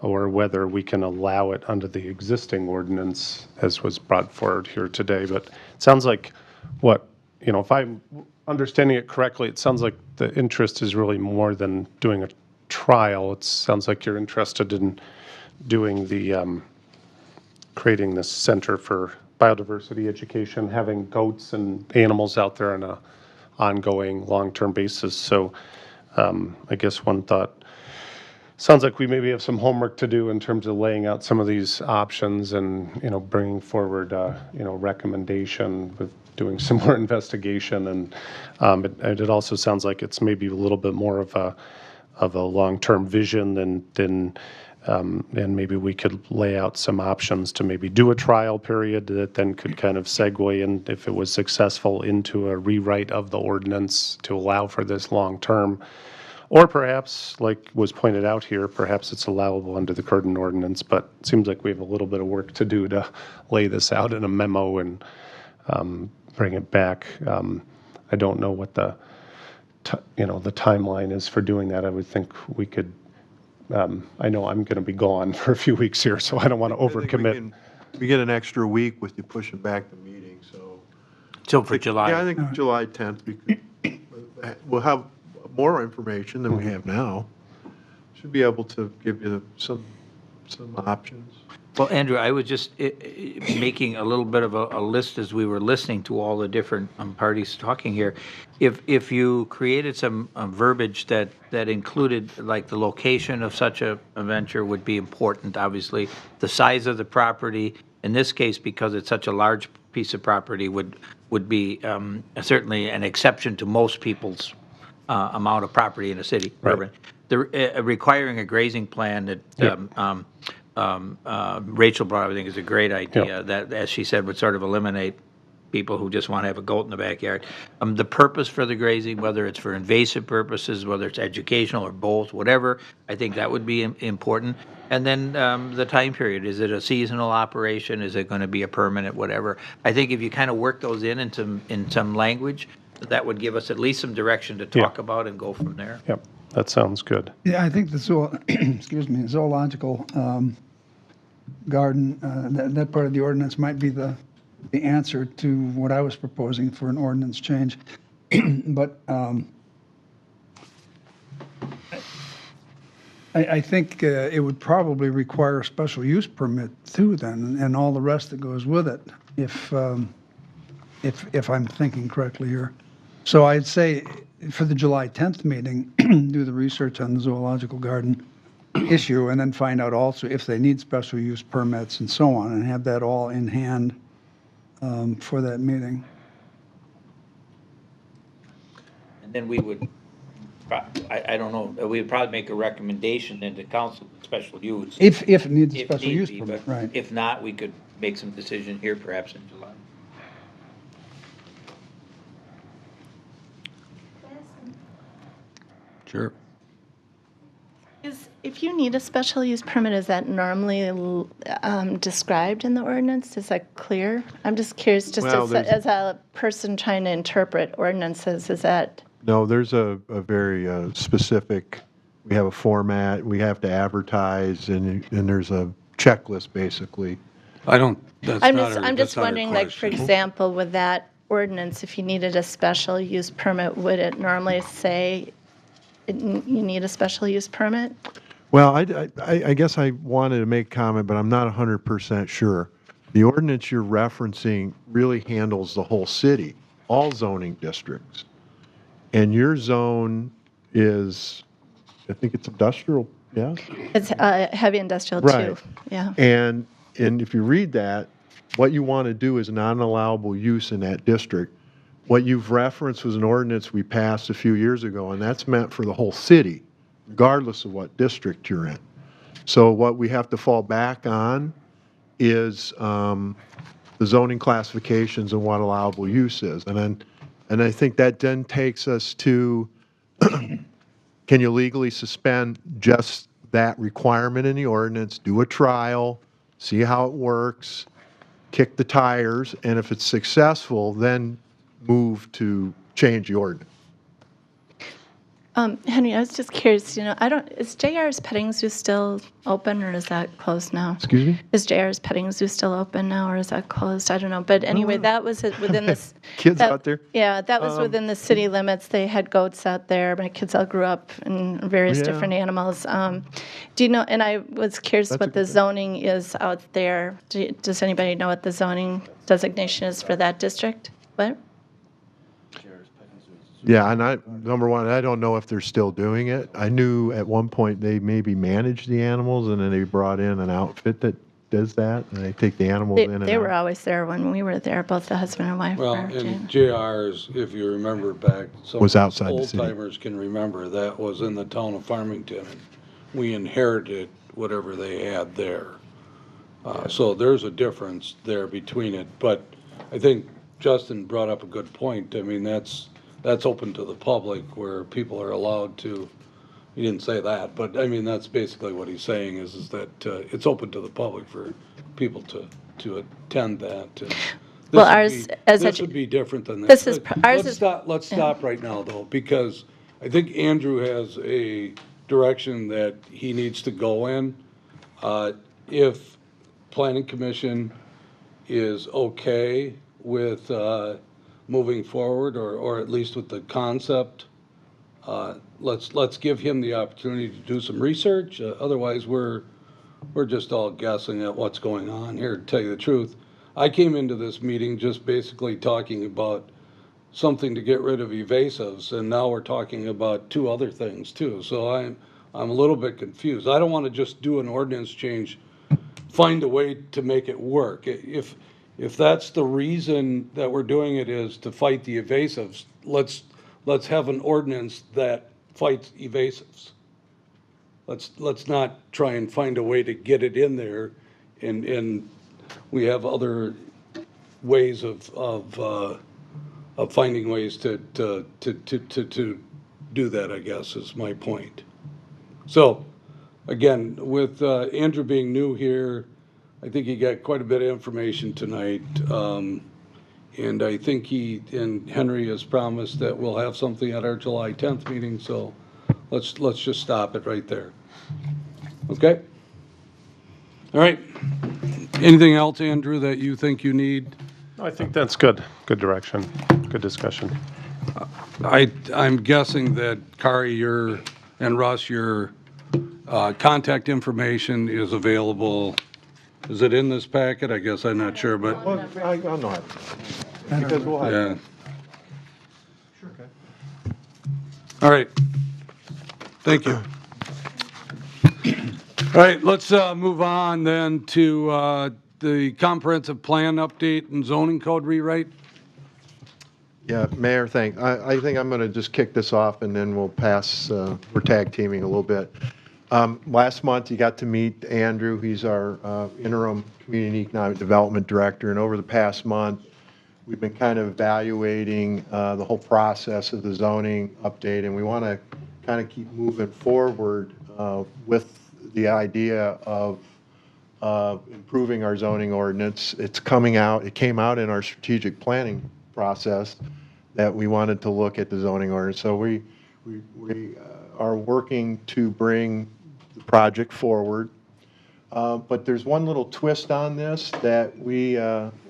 or whether we can allow it under the existing ordinance as was brought forward here today. But it sounds like if I'm understanding it correctly, it sounds like the interest is really more than doing a trial. It sounds like you're interested in doing the, creating this center for biodiversity education, having goats and animals out there on a ongoing, long-term basis. So I guess one thought, sounds like we maybe have some homework to do in terms of laying out some of these options and, bringing forward, recommendation with doing some more investigation. And it also sounds like it's maybe a little bit more of a long-term vision than and maybe we could lay out some options to maybe do a trial period that then could kind of segue in, if it was successful, into a rewrite of the ordinance to allow for this long-term. Or perhaps, like was pointed out here, perhaps it's allowable under the current ordinance, but it seems like we have a little bit of work to do to lay this out in a memo and bring it back. I don't know what the timeline is for doing that. I would think we could, I know I'm going to be gone for a few weeks here, so I don't want to I think overcommit. we get an extra week with you pushing back the meeting, so. So for July. Yeah, I think July 10th, we'll have more information than we have now. Should be able to give you some options. Well, Andrew, I was just making a little bit of a list as we were listening to all the different parties talking here. If you created some verbiage that included, like, the location of such a venture would be important, obviously, the size of the property, in this case, because it's such a large piece of property, would be certainly an exception to most people's amount of property in a city, urban. Requiring a grazing plan that Rachel brought up, I think, is a great idea. That, as she said, would sort of eliminate people who just want to have a goat in the backyard. The purpose for the grazing, whether it's for invasive purposes, whether it's educational or both, whatever, I think that would be important. And then the time period, is it a seasonal operation? Is it going to be a permanent, whatever? I think if you kind of work those in some language, that would give us at least some direction to talk about and go from there. Yep, that sounds good. Yeah, I think the zoological garden, that part of the ordinance might be the answer to what I was proposing for an ordinance change. But I think it would probably require a special use permit too then, and all the rest that goes with it, if I'm thinking correctly here. So I'd say for the July 10th meeting, do the research on the zoological garden issue and then find out also if they need special use permits and so on, and have that all in hand for that meeting. And then we would, I don't know, we would probably make a recommendation then to council, special use. If it needs a if special need use be, permit, but right. If not, we could make some decision here perhaps in July. Sure. If you need a special use permit, is that normally described in the ordinance? Is that clear? I'm just curious, just Well, as a person trying to interpret ordinances, is that? No, there's a very specific, we have a format, we have to advertise, and there's a checklist, basically. I'm just wondering, like, for example, with that ordinance, if you needed a special use permit, would it normally say you need a special use permit? Well, I guess I wanted to make a comment, but I'm not 100% sure. The ordinance you're referencing really handles the whole city, all zoning districts. And your zone is, I think it's industrial, yeah? It's heavy industrial Right. too, yeah. And if you read that, what you want to do is non-allowable use in that district. What you've referenced was an ordinance we passed a few years ago, and that's meant for the whole city, regardless of what district you're in. So what we have to fall back on is the zoning classifications and what allowable use is. And I think that then takes us to, can you legally suspend just that requirement in the ordinance, do a trial, see how it works, kick the tires, and if it's successful, then move to change the ordinance. Henry, I was just curious, is JR's Petting Zoo still open or is that closed now? Excuse me? Is JR's Petting Zoo still open now or is that closed? I don't know. But anyway, that was within this. Kids out there? Yeah, that was within the city limits. They had goats out there. My kids all grew up in various Yeah. different animals. Do you know, and I was curious That's a what the good thing. zoning is out there. Does anybody know what the zoning designation is for that district? What? Yeah, and number one, I don't know if they're still doing it. I knew at one point they maybe managed the animals, and then they brought in an outfit that does that, and they take the animals in and They were out. always there when we were there, both the husband and wife Well, were. too. and JR's, if you remember back, some Was of us outside the city. old timers can remember, that was in the town of Farmington. And we inherited whatever they had there. So there's a difference there between it. But I think Justin brought up a good point. I mean, that's open to the public where people are allowed to, he didn't say that, but I mean, that's basically what he's saying is that it's open to the public for people to attend that. And Well, this would be different than that. This is But ours let's is- stop. Let's stop right now, though, because I think Andrew has a direction that he needs to go in. If Planning Commission is okay with moving forward, or at least with the concept, let's give him the opportunity to do some research. Otherwise, we're just all guessing at what's going on here, to tell you the truth. I came into this meeting just basically talking about something to get rid of evasives, and now we're talking about two other things too. So I'm a little bit confused. I don't want to just do an ordinance change, find a way to make it work. If that's the reason that we're doing it is to fight the evasives, let's have an ordinance that fights evasives. Let's not try and find a way to get it in there, and we have other ways of finding ways to do that, I guess, is my point. So, again, with Andrew being new here, I think he got quite a bit of information tonight. And I think he and Henry has promised that we'll have something at our July 10th meeting, so let's just stop it right there. Okay? All right. Anything else, Andrew, that you think you need? I think that's good. Good direction. Good discussion. I'm guessing that Kari, and Russ, your contact information is available. Is it in this packet? I guess I'm not sure, but Well, I'll know it. Because we'll have. yeah. All right. Thank you. All right, let's move on then to the comprehensive plan update and zoning code rewrite. Yeah, Mayor, I think I'm going to just kick this off, and then we'll pass, we're tag teaming a little bit. Last month, you got to meet Andrew. He's our interim Community Economic Development Director, and over the past month, we've been kind of evaluating the whole process of the zoning update, and we want to kind of keep moving forward with the idea of improving our zoning ordinance. It came out in our strategic planning process that we wanted to look at the zoning ordinance. So we are working to bring the project forward. But there's one little twist on this, that we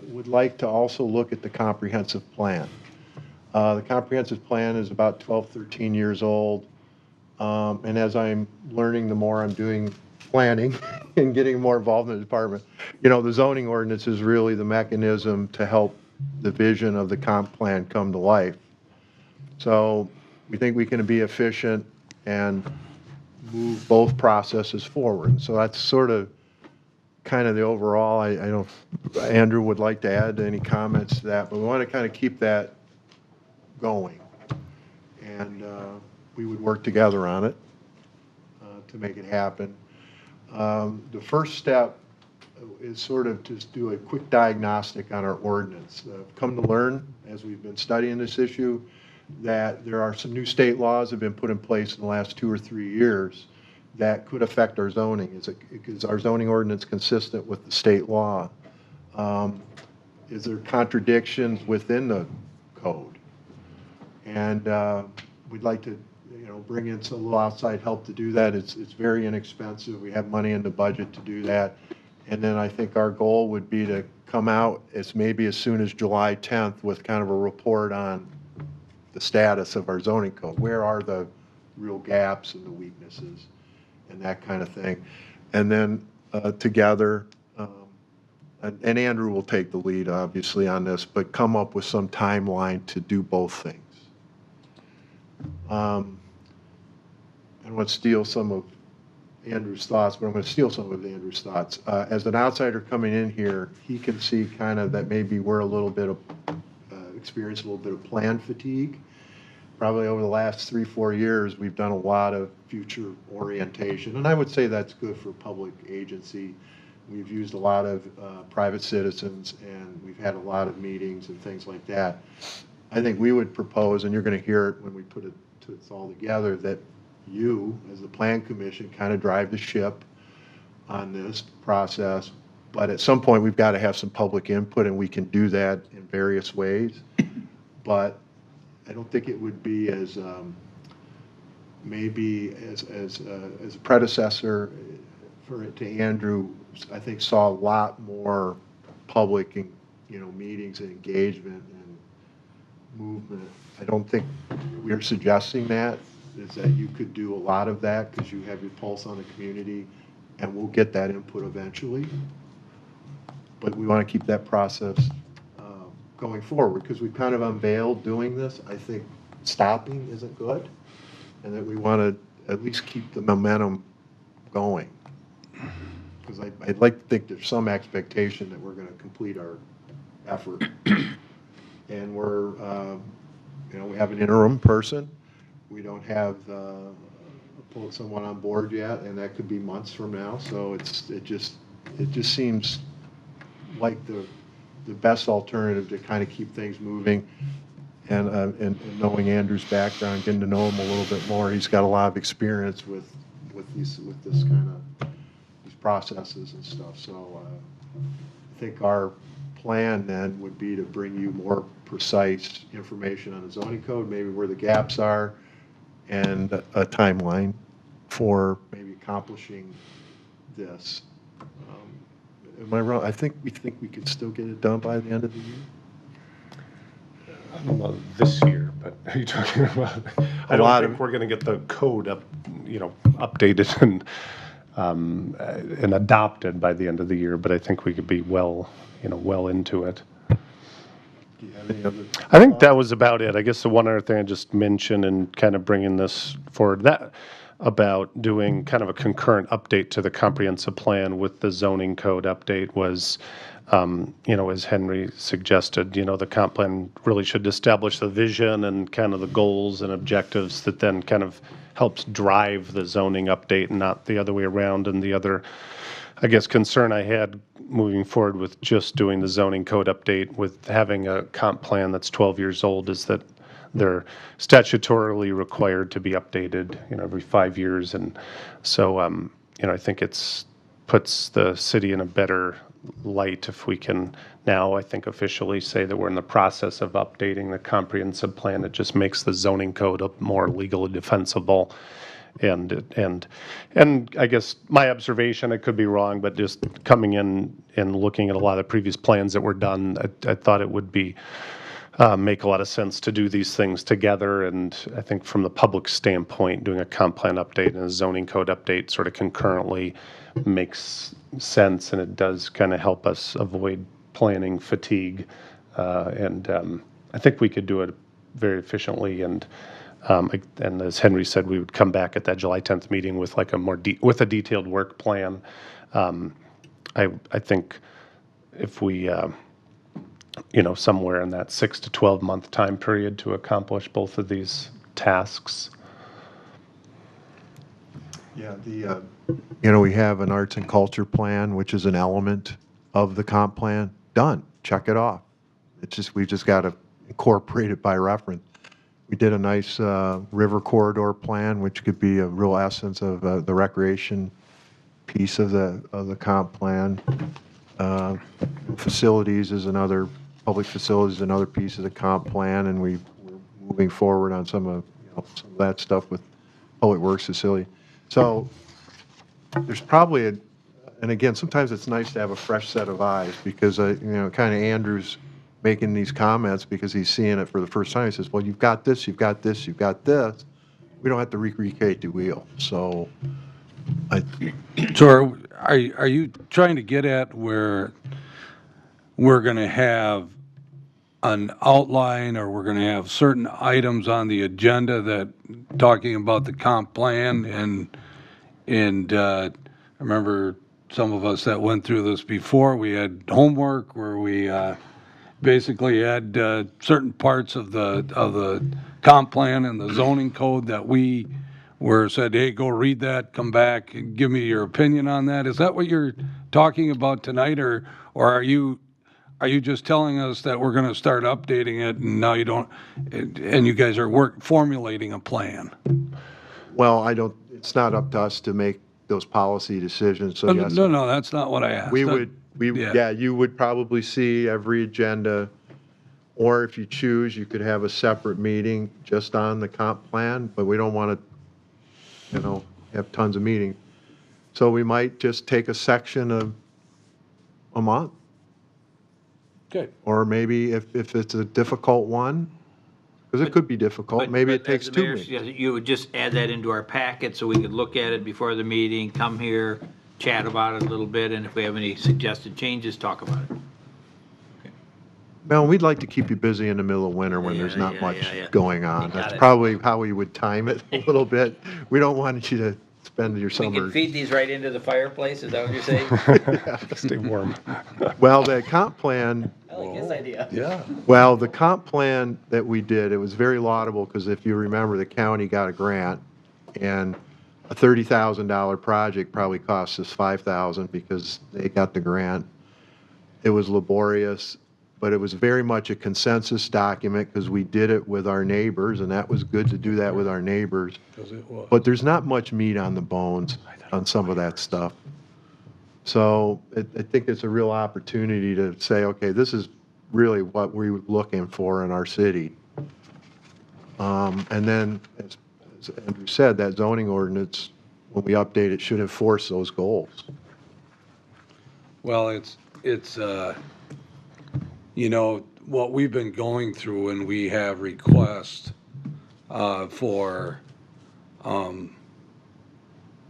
would like to also look at the comprehensive plan. The comprehensive plan is about 12, 13 years old. And as I'm learning, the more I'm doing planning and getting more involved in the department, the zoning ordinance is really the mechanism to help the vision of the comp plan come to life. So we think we can be efficient and move both processes forward. So that's sort of kind of the overall. I don't, Andrew would like to add any comments to that, but we want to kind of keep that going. And we would work together on it to make it happen. The first step is sort of just do a quick diagnostic on our ordinance. Come to learn, as we've been studying this issue, that there are some new state laws that have been put in place in the last 2 or 3 years that could affect our zoning. Is our zoning ordinance consistent with the state law? Is there contradictions within the code? And we'd like to bring in some little outside help to do that. It's very inexpensive. We have money in the budget to do that. And then I think our goal would be to come out maybe as soon as July 10th with kind of a report on the status of our zoning code. Where are the real gaps and the weaknesses and that kind of thing. And then together, and Andrew will take the lead, obviously, on this, but come up with some timeline to do both things. I don't want to steal some of Andrew's thoughts, but I'm going to steal some of Andrew's thoughts. As an outsider coming in here, he can see kind of that maybe we're a little bit of, experience a little bit of plan fatigue. Probably over the last 3-4 years, we've done a lot of future orientation, and I would say that's good for public agency. We've used a lot of private citizens, and we've had a lot of meetings and things like that. I think we would propose, and you're going to hear it when we put it all together, that you, as the Plan Commission, kind of drive the ship on this process. But at some point, we've got to have some public input, and we can do that in various ways. But I don't think it would be as maybe as a predecessor to Andrew. I think saw a lot more public, meetings and engagement and movement. I don't think we're suggesting that. Is that you could do a lot of that because you have your pulse on the community, and we'll get that input eventually. But we want to keep that process going forward because we've kind of unveiled doing this. I think stopping isn't good, and that we want to at least keep the momentum going. Because I'd like to think there's some expectation that we're going to complete our effort. And we're, we have an interim person. We don't have pulled someone on board yet, and that could be months from now. So it just seems like the best alternative to kind of keep things moving. And knowing Andrew's background, getting to know him a little bit more, he's got a lot of experience with this kind of these processes and stuff. So I think our plan then would be to bring you more precise information on the zoning code, maybe where the gaps are, and a timeline for maybe accomplishing this. Am I wrong? I think we could still get it done by the end of the year. I don't know this year, but are you talking about? I don't think we're going to get the code updated and adopted by the end of the year, but I think we could be well into it. Do you have any other? I think that was about it. I guess the one other thing I just mentioned and kind of bringing this forward, that about doing kind of a concurrent update to the comprehensive plan with the zoning code update was, as Henry suggested, the comp plan really should establish the vision and kind of the goals and objectives that then kind of helps drive the zoning update and not the other way around. And the other, I guess, concern I had moving forward with just doing the zoning code update with having a comp plan that's 12 years old is that they're statutorily required to be updated, every 5 years. And so, I think puts the city in a better light if we can now, I think, officially say that we're in the process of updating the comprehensive plan. It just makes the zoning code more legally defensible. And I guess my observation, I could be wrong, but just coming in and looking at a lot of previous plans that were done, I thought it would be make a lot of sense to do these things together. And I think from the public standpoint, doing a comp plan update and a zoning code update sort of concurrently makes sense, and it does kind of help us avoid planning fatigue. And I think we could do it very efficiently. And as Henry said, we would come back at that July 10th meeting with like with a detailed work plan. I think if we, somewhere in that 6 to 12 month time period to accomplish both of these tasks. Yeah, we have an arts and culture plan, which is an element of the comp plan. Done. Check it off. We've just got to incorporate it by reference. We did a nice river corridor plan, which could be a real essence of the recreation piece of the comp plan. Facilities is another, public facilities is another piece of the comp plan, and we're moving forward on some of that stuff with Public Works facility. So there's probably and again, sometimes it's nice to have a fresh set of eyes because, kind of Andrew's making these comments because he's seeing it for the first time. He says, well, you've got this, you've got this, you've got this. We don't have to recreate the wheel. So So are you trying to get at where we're going to have an outline or we're going to have certain items on the agenda that talking about the comp plan and I remember some of us that went through this before, we had homework where we basically had certain parts of the comp plan and the zoning code that we were said, hey, go read that, come back and give me your opinion on that. Is that what you're talking about tonight, or are you just telling us that we're going to start updating it and now you don't, and you guys are formulating a plan? well, it's not up to us to make those policy decisions. So yes, No, that's not what I asked. You would probably see every agenda, or if you choose, you could have a separate meeting just on the comp plan, but we don't want to, have tons of meetings. So we might just take a section of a month, Okay. or maybe if it's a difficult one, because it could be difficult, maybe it But takes as the 2 mayor meetings. suggested, you would just add that into our packet so we could look at it before the meeting, come here, chat about it a little bit, and if we have any suggested changes, talk about it. Well, we'd like to keep you busy in the middle of winter when there's not much going on. That's probably how we would time it a little bit. We don't want you to spend your We summer. can feed these right into the fireplace, is that what you're saying? Stay warm. Well, the comp plan, I like his idea. Yeah. well, the comp plan that we did, it was very laudable because if you remember, the county got a grant and a $30,000 project probably cost us $5,000 because they got the grant. It was laborious, but it was very much a consensus document because we did it with our neighbors, and that was good to do that with our neighbors. But there's not much meat on the bones on some of that stuff. So I think it's a real opportunity to say, okay, this is really what we're looking for in our city. And then, as Andrew said, that zoning ordinance, when we update it, should enforce those goals. Well, it's what we've been going through, and we have requests for, when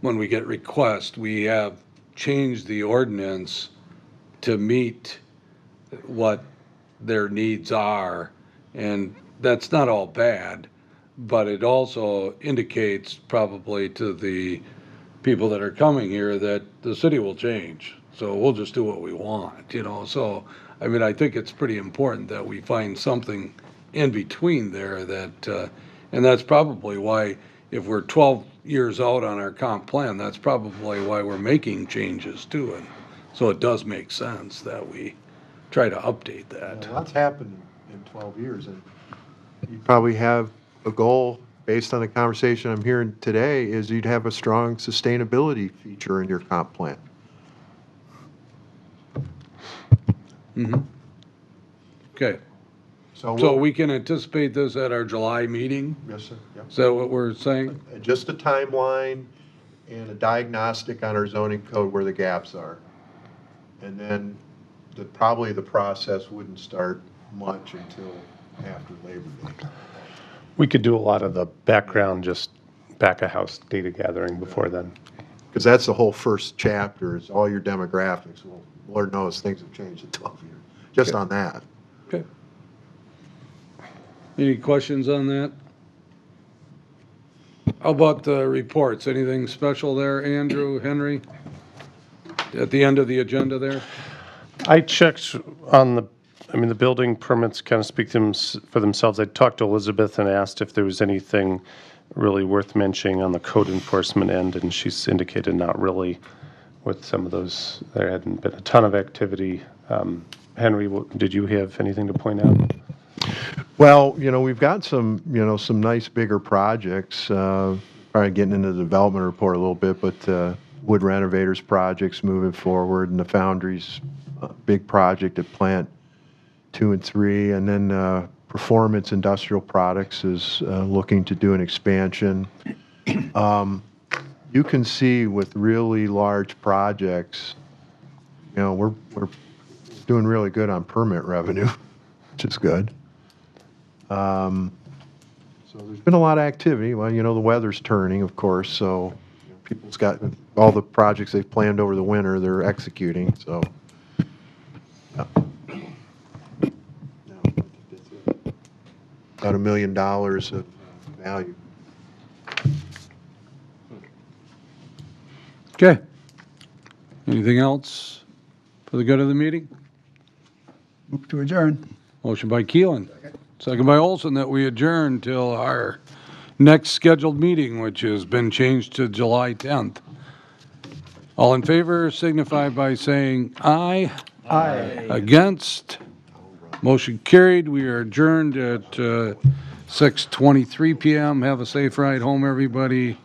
we get requests, we have changed the ordinance to meet what their needs are. And that's not all bad, but it also indicates probably to the people that are coming here that the city will change. So we'll just do what we want, So, I mean, I think it's pretty important that we find something in between there that, and that's probably why, if we're 12 years out on our comp plan, that's probably why we're making changes to it. So it does make sense that we try to update that. Lots happened in 12 years, and you probably have a goal, based on the conversation I'm hearing today, is you'd have a strong sustainability feature in your comp plan. Okay, So so we can anticipate this at our July meeting? yes, sir. Yep. Is that what we're saying? Just a timeline and a diagnostic on our zoning code where the gaps are. And then probably the process wouldn't start much until after Labor Day. We could do a lot of the background, just back of house data gathering before then. Because that's the whole first chapter, is all your demographics. Well, Lord knows things have changed in 12 years, just on that. Okay. Any questions on that? How about the reports? Anything special there, Andrew, Henry? At the end of the agenda there? I checked on the building permits kind of speak for themselves. I talked to Elizabeth and asked if there was anything really worth mentioning on the code enforcement end, and she's indicated not really with some of those. There hadn't been a ton of activity. Henry, did you have anything to point out? Well, we've got some nice bigger projects, probably getting into the development report a little bit, but wood renovators projects moving forward, and the Foundry's big project at Plant 2 and 3, and then Performance Industrial Products is looking to do an expansion. You can see with really large projects, we're doing really good on permit revenue, which is good. So there's been a lot of activity. Well, the weather's turning, of course, so people's got all the projects they've planned over the winter, they're executing, so. Yeah. About $1 million of value. Okay. Anything else for the good of the meeting? Move to adjourn. Motion by Keelan, second by Olson, that we adjourn till our next scheduled meeting, which has been changed to July 10th. All in favor signify by saying aye. Aye. Against? Motion carried. We are adjourned at 6:23 PM. Have a safe ride home, everybody.